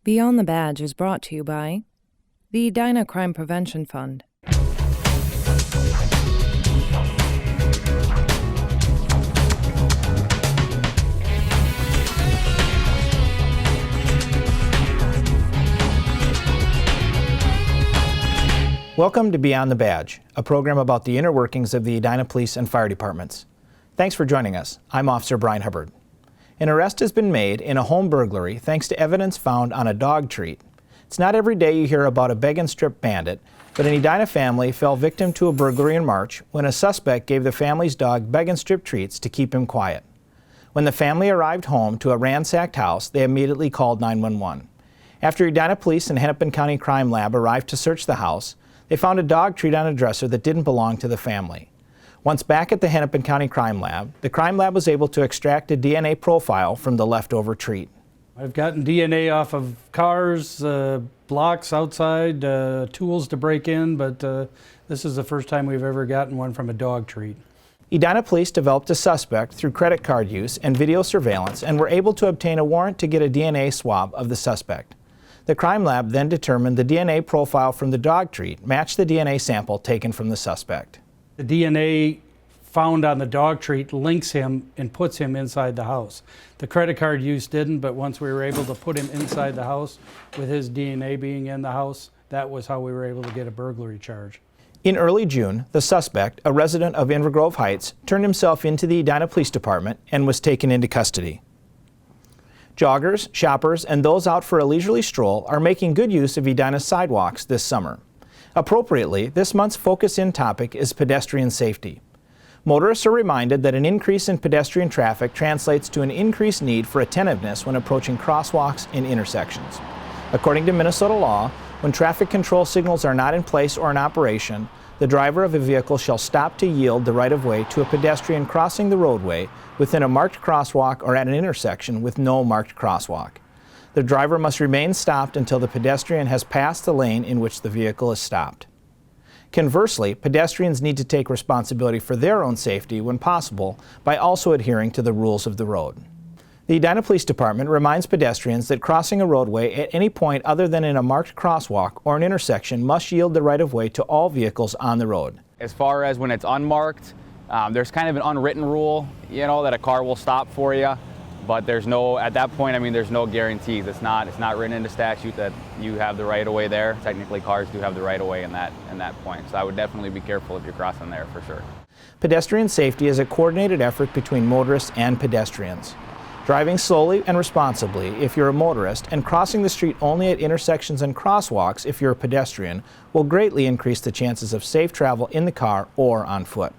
Beyond the Badge is brought to you by the Edina Crime Prevention Fund. Welcome to Beyond the Badge, a program about the inner workings of the Edina Police and Fire Departments. Thanks for joining us. I'm Officer Brian Hubbard. An arrest has been made in a home burglary thanks to evidence found on a dog treat. It's not every day you hear about a Beggin strip bandit, but an Edina family fell victim to a burglary in March when a suspect gave the family's dog Beggin strip treats to keep him quiet. When the family arrived home to a ransacked house, they immediately called 911. After Edina Police and Hennepin County Crime Lab arrived to search the house, they found a dog treat on a dresser that didn't belong to the family. Once back at the Hennepin County Crime Lab, the crime lab was able to extract a DNA profile from the leftover treat. I've gotten DNA off of cars, blocks outside, tools to break in, but this is the first time we've ever gotten one from a dog treat. Edina Police developed a suspect through credit card use and video surveillance and were able to obtain a warrant to get a DNA swab of the suspect. The crime lab then determined the DNA profile from the dog treat matched the DNA sample taken from the suspect. The DNA found on the dog treat links him and puts him inside the house. The credit card use didn't, but once we were able to put him inside the house with his DNA being in the house, that was how we were able to get a burglary charge. In early June, the suspect, a resident of Inver Grove Heights, turned himself into the Edina Police Department and was taken into custody. Joggers, shoppers, and those out for a leisurely stroll are making good use of Edina's sidewalks this summer. Appropriately, this month's focus-in topic is pedestrian safety. Motorists are reminded that an increase in pedestrian traffic translates to an increased need for attentiveness when approaching crosswalks and intersections. According to Minnesota law, when traffic control signals are not in place or in operation, the driver of a vehicle shall stop to yield the right-of-way to a pedestrian crossing the roadway within a marked crosswalk or at an intersection with no marked crosswalk. The driver must remain stopped until the pedestrian has passed the lane in which the vehicle is stopped. Conversely, pedestrians need to take responsibility for their own safety when possible by also adhering to the rules of the road. The Edina Police Department reminds pedestrians that crossing a roadway at any point other than in a marked crosswalk or an intersection must yield the right-of-way to all vehicles on the road. As far as when it's unmarked, there's kind of an unwritten rule, that a car will stop for you, but there's no, at that point, there's no guarantees. It's not written into statute that you have the right-of-way there. Technically, cars do have the right-of-way in that point, so I would definitely be careful if you're crossing there for sure. Pedestrian safety is a coordinated effort between motorists and pedestrians. Driving slowly and responsibly if you're a motorist and crossing the street only at intersections and crosswalks if you're a pedestrian will greatly increase the chances of safe travel in the car or on foot.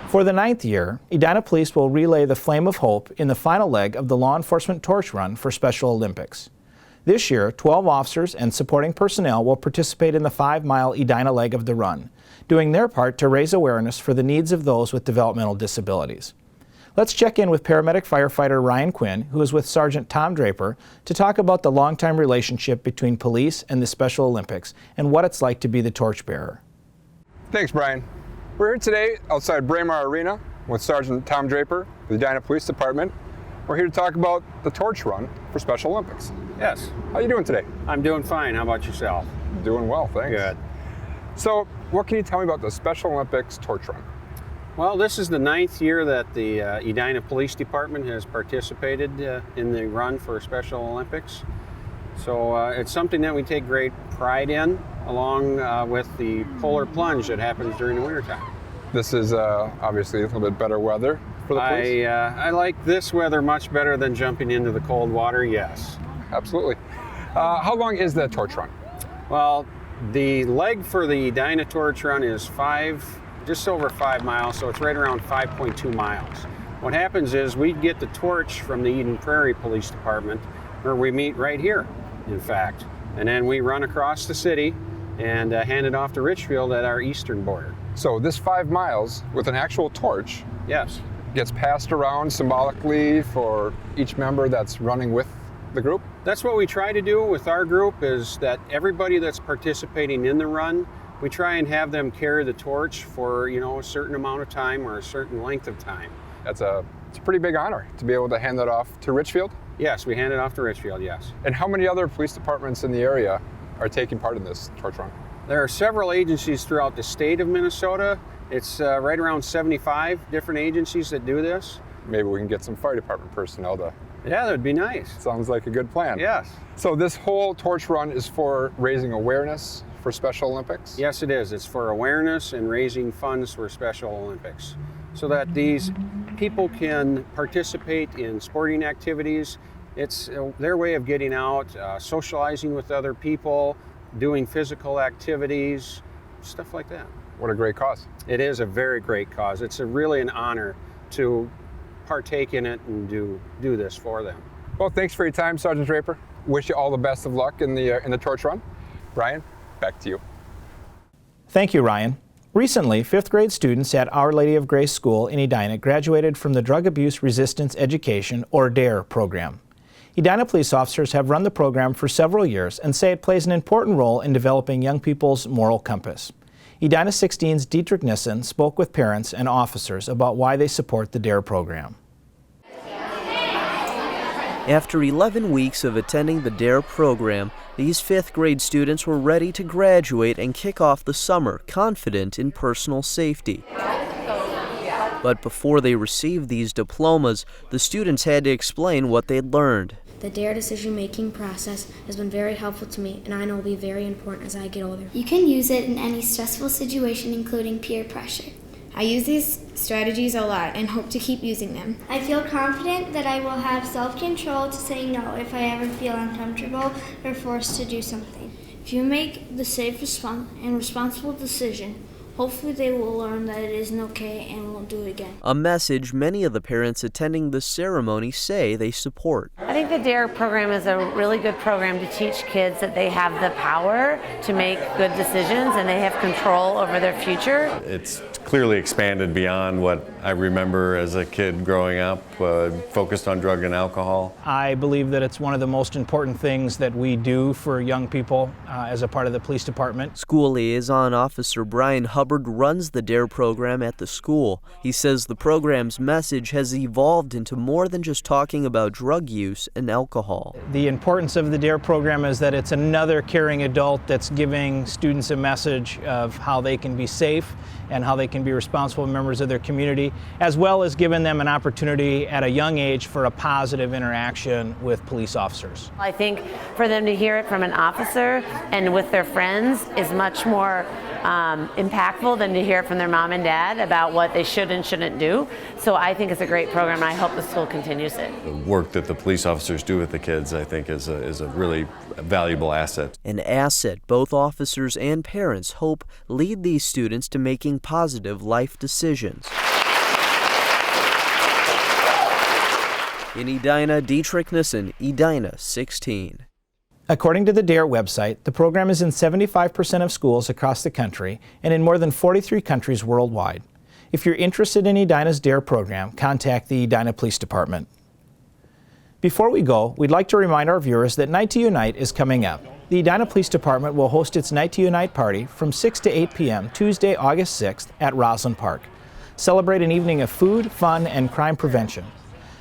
For the 9th year, Edina Police will relay the Flame of Hope in the final leg of the Law Enforcement Torch Run for Special Olympics. This year, 12 officers and supporting personnel will participate in the 5-mile Edina leg of the run, doing their part to raise awareness for the needs of those with developmental disabilities. Let's check in with paramedic firefighter Ryan Quinn, who is with Sergeant Tom Draper, to talk about the long-time relationship between police and the Special Olympics and what it's like to be the torchbearer. Thanks, Brian. We're here today outside Braemar Arena with Sergeant Tom Draper, the Edina Police Department. We're here to talk about the Torch Run for Special Olympics. Yes. How are you doing today? I'm doing fine. How about yourself? Doing well, thanks. Good. So, what can you tell me about the Special Olympics Torch Run? Well, this is the 9th year that the Edina Police Department has participated in the run for Special Olympics. So it's something that we take great pride in, along with the polar plunge that happens during the wintertime. This is obviously a little bit better weather for the police. I like this weather much better than jumping into the cold water, yes. Absolutely. How long is the Torch Run? Well, the leg for the Edina Torch Run is just over 5 miles, so it's right around 5.2 miles. What happens is we get the torch from the Eden Prairie Police Department, where we meet right here, in fact. And then we run across the city and hand it off to Richfield at our eastern border. So this 5 miles with an actual torch, yes, gets passed around symbolically for each member that's running with the group? That's what we try to do with our group, is that everybody that's participating in the run, we try and have them carry the torch for, a certain amount of time or a certain length of time. It's a pretty big honor to be able to hand that off to Richfield. Yes, we hand it off to Richfield, yes. And how many other police departments in the area are taking part in this torch run? There are several agencies throughout the state of Minnesota. It's right around 75 different agencies that do this. Maybe we can get some fire department personnel to. Yeah, that'd be nice. Sounds like a good plan. Yes. So this whole torch run is for raising awareness for Special Olympics? Yes, it is. It's for awareness and raising funds for Special Olympics so that these people can participate in sporting activities. It's their way of getting out, socializing with other people, doing physical activities, stuff like that. What a great cause. It is a very great cause. It's really an honor to partake in it and do this for them. Well, thanks for your time, Sergeant Draper. Wish you all the best of luck in the torch run. Brian, back to you. Thank you, Ryan. Recently, 5th grade students at Our Lady of Grace School in Edina graduated from the Drug Abuse Resistance Education, or D.A.R.E program. Edina police officers have run the program for several years and say it plays an important role in developing young people's moral compass. Edina 16's Dietrich Nissen spoke with parents and officers about why they support the D.A.R.E program. After 11 weeks of attending the D.A.R.E program, these 5th grade students were ready to graduate and kick off the summer confident in personal safety. But before they received these diplomas, the students had to explain what they'd learned. The D.A.R.E decision-making process has been very helpful to me, and I know it will be very important as I get older. You can use it in any stressful situation, including peer pressure. I use these strategies a lot and hope to keep using them. I feel confident that I will have self-control to say no if I ever feel uncomfortable or forced to do something. If you make the safe and responsible decision, hopefully they will learn that it isn't okay and won't do it again. A message many of the parents attending the ceremony say they support. I think the D.A.R.E program is a really good program to teach kids that they have the power to make good decisions and they have control over their future. It's clearly expanded beyond what I remember as a kid growing up, focused on drug and alcohol. I believe that it's one of the most important things that we do for young people as a part of the police department. School liaison officer Brian Hubbard runs the D.A.R.E program at the school. He says the program's message has evolved into more than just talking about drug use and alcohol. The importance of the D.A.R.E program is that it's another caring adult that's giving students a message of how they can be safe and how they can be responsible members of their community, as well as giving them an opportunity at a young age for a positive interaction with police officers. I think for them to hear it from an officer and with their friends is much more impactful than to hear it from their mom and dad about what they should and shouldn't do. So I think it's a great program and I hope the school continues it. The work that the police officers do with the kids, I think, is a really valuable asset. An asset both officers and parents hope lead these students to making positive life decisions. In Edina, Dietrich Nissen, Edina 16. According to the D.A.R.E website, the program is in 75% of schools across the country and in more than 43 countries worldwide. If you're interested in Edina's D.A.R.E program, contact the Edina Police Department. Before we go, we'd like to remind our viewers that Night to Unite is coming up. The Edina Police Department will host its Night to Unite party from 6 to 8 p.m. Tuesday, August 6th at Roslyn Park. Celebrate an evening of food, fun, and crime prevention.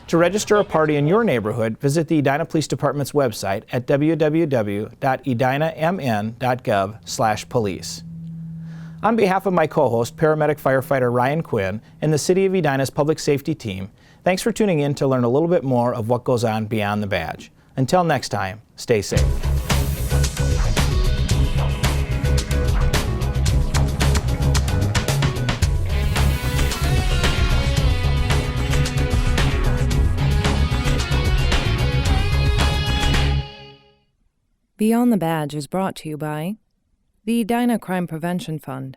To register a party in your neighborhood, visit the Edina Police Department's website at www.edinamn.gov/police. On behalf of my co-host, paramedic firefighter Ryan Quinn, and the City of Edina's public safety team, thanks for tuning in to learn a little bit more of what goes on beyond the badge. Until next time, stay safe. Beyond the Badge is brought to you by the Edina Crime Prevention Fund.